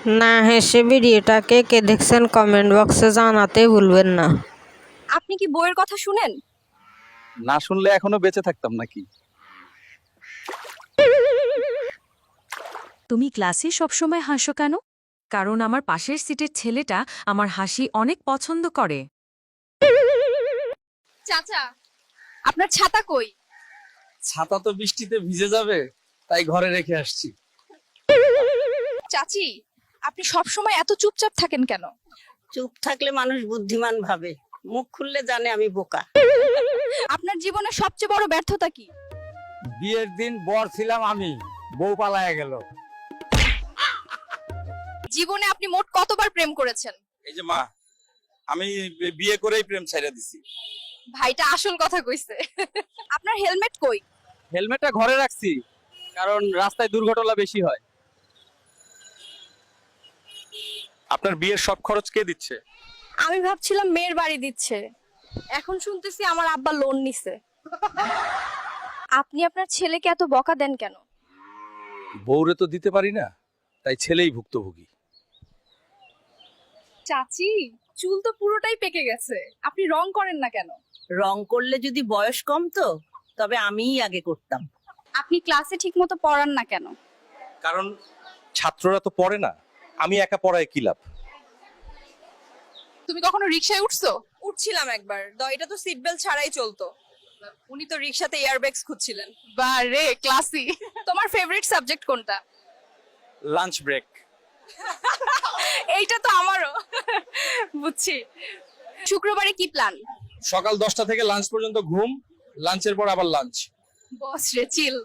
না হেসে ভিডিওটাকে কে দেখছেন কমেন্ট বক্সে জানাতে ভুলবেন না। আপনি কি বইয়ের কথা শুনেন? না শুনলে এখনো বেঁচে থাকতাম নাকি? তুমি ক্লাসে সবসময় হাসো কেন? কারণ আমার পাশের সিটের ছেলেটা আমার হাসি অনেক পছন্দ করে। চাচা, আপনার ছাতা কই? ছাতা তো বৃষ্টিতে ভিজে যাবে, তাই ঘরে রেখে আসছি। চাচি, আপনি সব সময় এত চুপচাপ থাকেন কেন? চুপ থাকলে মানুষ বুদ্ধিমান ভাবে, মুখ খুললে জানে আমি বোকা। আপনার জীবনের সবচেয়ে বড় ব্যর্থতা কি? বিয়ের দিন বর ছিলাম আমি, বউ পালায়া গেল। জীবনে আপনি মোট কতবার প্রেম করেছেন? এই যে মা, আমি বিয়ে করেই প্রেম ছাইড়া দিছি। ভাইটা আসল কথা কইছে। আপনার হেলমেট কই? হেলমেটটা ঘরে রাখছি, কারণ রাস্তায় দুর্ঘটনা বেশি হয়। আপনার বিয়ের সব খরচ কে দিচ্ছে? আমি ভাবছিলাম মেয়ের বাড়ি দিচ্ছে, এখন শুনতেছি আমার আব্বা লোন নিছে। আপনি আপনার ছেলেকে এত বকা দেন কেন? বউরে তো দিতে পারি না, তাই ছেলেই ভুক্তভোগী। চাচি, চুল তো পুরোটাই পেকে গেছে, আপনি রং করেন না কেন? রং করলে যদি বয়স কম তো, তবে আমিই আগে করতাম। আপনি ক্লাসে ঠিকমতো পড়ান না কেন? কারণ ছাত্ররা তো পড়ে না, আমি একা পড়ায় কি লাভ? তুমি কখনো রিকশায় উঠছো? উঠছিলাম একবার, এটা তো সিট বেল্ট ছাড়াই চলতো। উনি তো রিকশাতে এয়ারব্যাগস খুঁজছিলেন। বারে ক্লাসি। তোমার ফেভারিট সাবজেক্ট কোনটা? Lunch break. এইটা তো আমারও। বুঝছি। শুক্রবারে কি প্ল্যান? সকাল 10টা থেকে লাঞ্চ পর্যন্ত ঘুম, লাঞ্চের পর আবার লাঞ্চ। বস রে চিল।